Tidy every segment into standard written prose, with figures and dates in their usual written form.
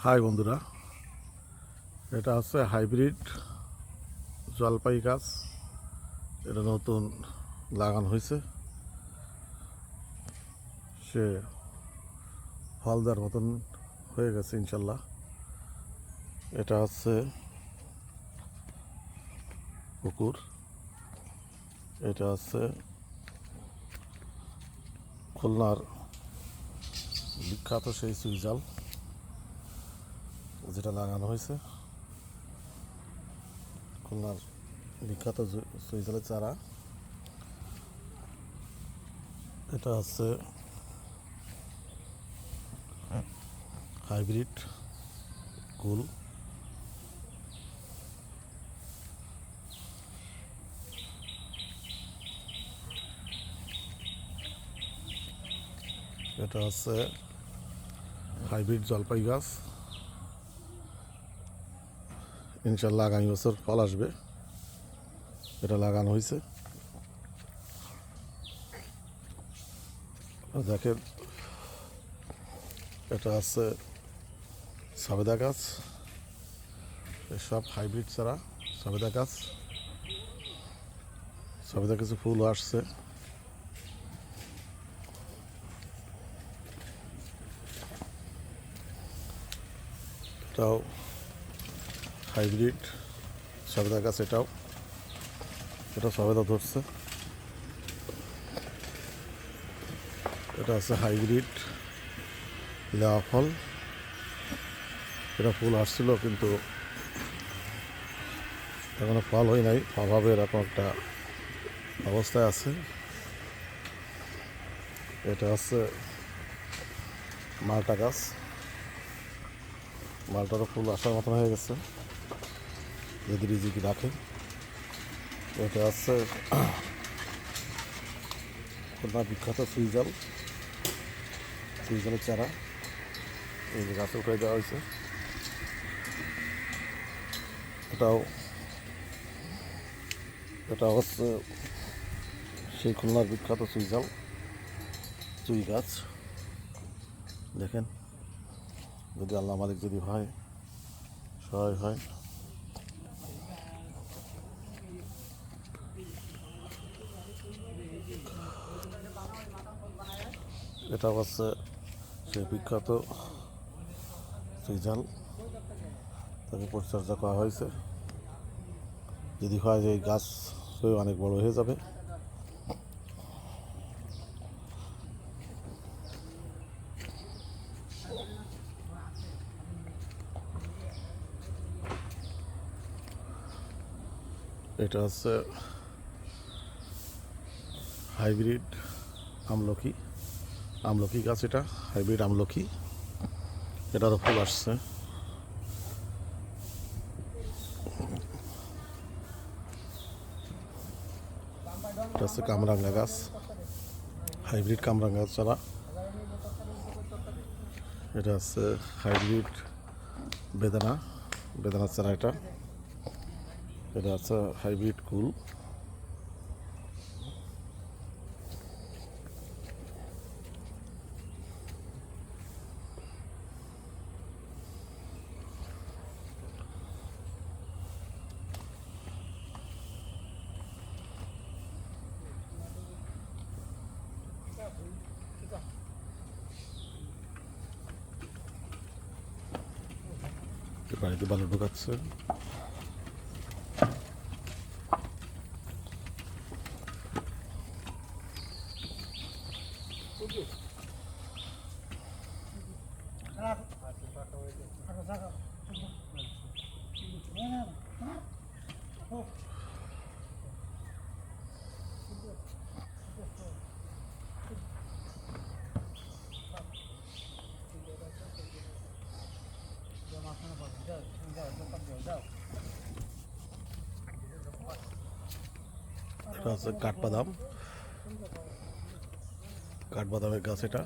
High বন্ধুরা, এটা হচ্ছে হাইব্রিড জলপাই গাছ। এটা নতুন লাগানো হয়েছে, সে ফল দেওয়ার মতন হয়ে গেছে ইনশাল্লাহ। এটা হচ্ছে পুকুর, এটা হচ্ছে খুলনার বিখ্যাত সেই সুইজাল যেটা লাগানো হয়েছে। খুলনার বিখ্যাত সুইজালের চারা। এটা হচ্ছে হাইব্রিড কুল। এটা হচ্ছে হাইব্রিড জলপাই গাছ। ইনশাল্লাহ আগামী বছর ফল আসবে। এটা লাগানো হয়েছে, দেখেন। এটা আছে সবেদা গাছ, এসব হাইব্রিড ছাড়া সবেদা গাছ। সবেদা কিছু ফুল আসছে। এটাও হাইব্রিড সবেদা গাছ, এটা সবেদা ধরছে। এটা আছে হাইব্রিড লেওয়া ফল। এটা ফুল আসছিল কিন্তু এখনো ফল হয় নাই, অভাবে এরকম একটা অবস্থায় আছে। এটা হচ্ছে মালটা গাছ। মালটারও ফুল আসার মতন হয়ে গেছে যদি রিজিকি রাখে। এটা হচ্ছে খুলনা বিখ্যাত সুইজালের চারা। এই যে গাছে উঠে দেওয়া হয়েছে। এটা হচ্ছে সেই খুলনার বিখ্যাত চুই গাছ। দেখেন, যদি আল্লাহ মালিক যদি হয়, সহায় হয়, এটা হচ্ছে সেই বিখ্যাত সুইজাল। তাকে পরিচর্যা করা হয়েছে, যদি হয় যে এই গাছ অনেক বড় হয়ে যাবে। এটা হচ্ছে হাইব্রিড আমলকি গাছ। এটা হাইব্রিড আমলকি, এটারও ফুল আসছে। এটা হচ্ছে কামরাঙ্গা গাছ, হাইব্রিড কামরাঙ্গা চারা। এটা হচ্ছে হাইব্রিড বেদানার চারা। এটা হচ্ছে হাইব্রিড কুল। বাড়িতে বালু ঢুকাচ্ছে। এটা হচ্ছে কাঠবাদামের গাছ। এটা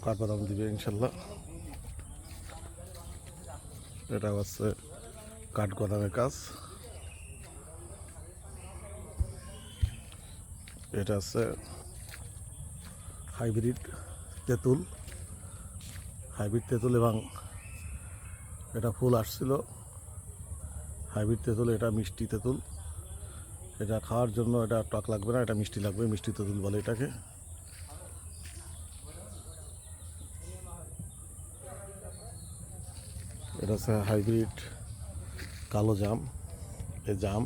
কাঠবাদাম দিবে ইনশাল্লাহ। এটা হচ্ছে কাঠবাদামের গাছ। এটা হচ্ছে হাইব্রিড তেঁতুল। হাইব্রিড তেঁতুল এবং এটা ফুল আসছিল। হাইব্রিড তেঁতুল, এটা মিষ্টি তেঁতুল। এটা খাওয়ার জন্য এটা টক লাগবে না, এটা মিষ্টি লাগবে, মিষ্টি তেঁতুল বলে এটাকে। এটা হচ্ছে হাইব্রিড কালো জাম। এই জাম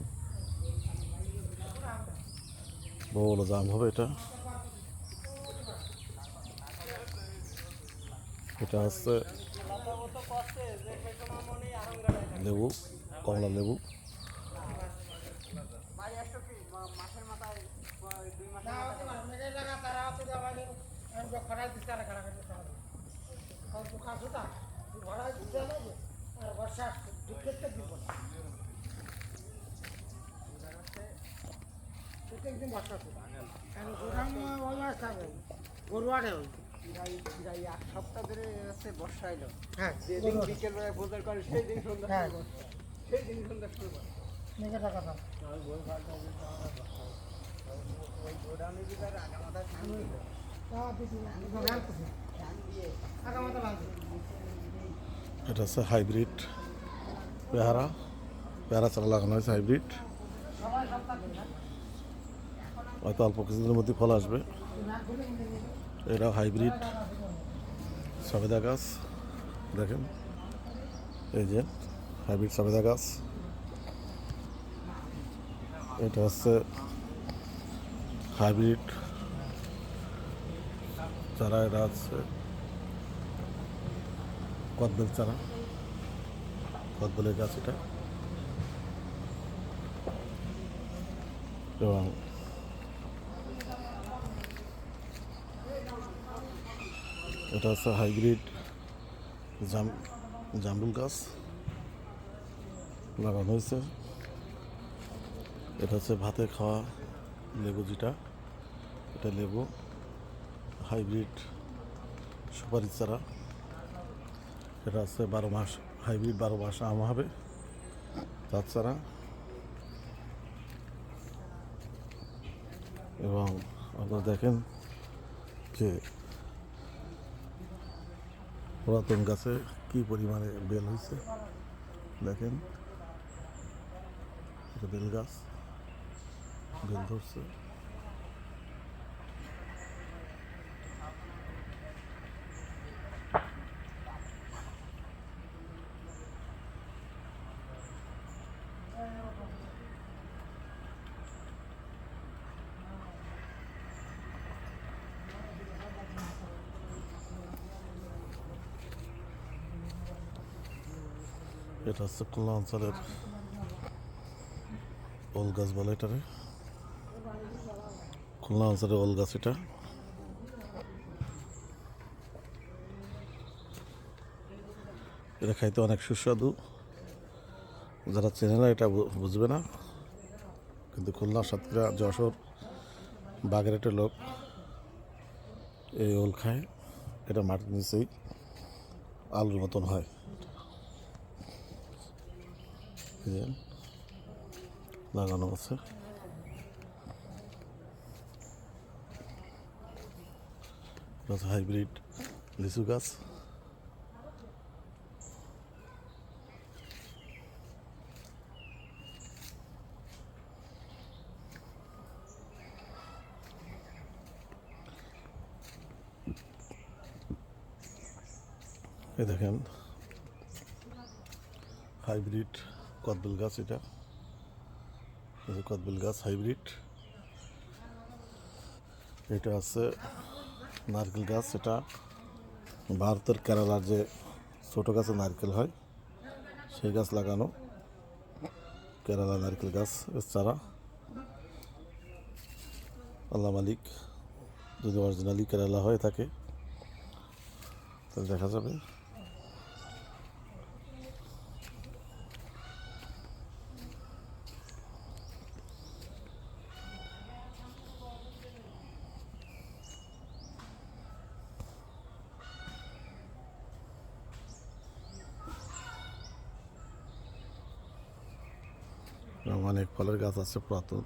বড় বড় জাম হবে এটা। এটা হচ্ছে লেবু, কমলা লেবু। এক সপ্তাহ ধরে হচ্ছে বর্ষা এলো। যেদিন বিকেল বেলায় বোঝার করে সেই দিন সন্ধ্যা শুরু করে। ওই গোডাউনে যদি আর আগামাথা এটা হচ্ছে হাইব্রিড পেয়ারা। পেয়ারা চারা লাগানো হয়েছে হাইব্রিড। হয়তো অল্প কিছুদিনের মধ্যে ফল আসবে। এটা হাইব্রিড সবেদা গাছ, দেখেন এই যে হাইব্রিড সবেদা গাছ। এটা হচ্ছে হাইব্রিড চারা, এটা হচ্ছে কদবেল চারা, কদবেলের গাছ এটা। এবং এটা হচ্ছে হাইব্রিড জামরুল গাছ লাগানো হয়েছে। এটা হচ্ছে ভাতে খাওয়া লেবু, যেটা এটা লেবু। হাইব্রিড সুপারি চারা। এটা হচ্ছে 12 মাস হাইব্রিড, 12 মাস আম হবে তার চারা। এবং আপনারা দেখেন যে পুরাতন গাছে কি পরিমাণে বেল হয়েছে, দেখেন এটা বেল গাছ, বেল ধরছে। এটা হচ্ছে খুলনা অঞ্চলের ওল গাছ বলে এটারে, খুলনা অঞ্চলের ওল গাছ এটা। এটা খাইতে অনেক সুস্বাদু। যারা চেনে না এটা বুঝবে না, কিন্তু খুলনা, সাতক্ষীরা, যশোর, বাগেরহাটের লোক এই ওল খায়। এটা মাটির নিচেই আলুর মতন হয়। লাগানো আছে। হাইব্রিড লিচু গাছ। এই দেখেন হাইব্রিড কদবেল গাছ, এটা কদবেল গাছ হাইব্রিড। এটা আছে নারকেল গাছ। এটা ভারতের কেরালার যে ছোট গাছে নারকেল হয় সেই গাছ লাগানো, কেরালা নারকেল গাছ চারা। আল্লাহ মালিক, যদি অরিজিনালি কেরালা হয়ে থাকে তাহলে দেখা যাবে। অনেক ফলের গাছ আছে পুরাতন।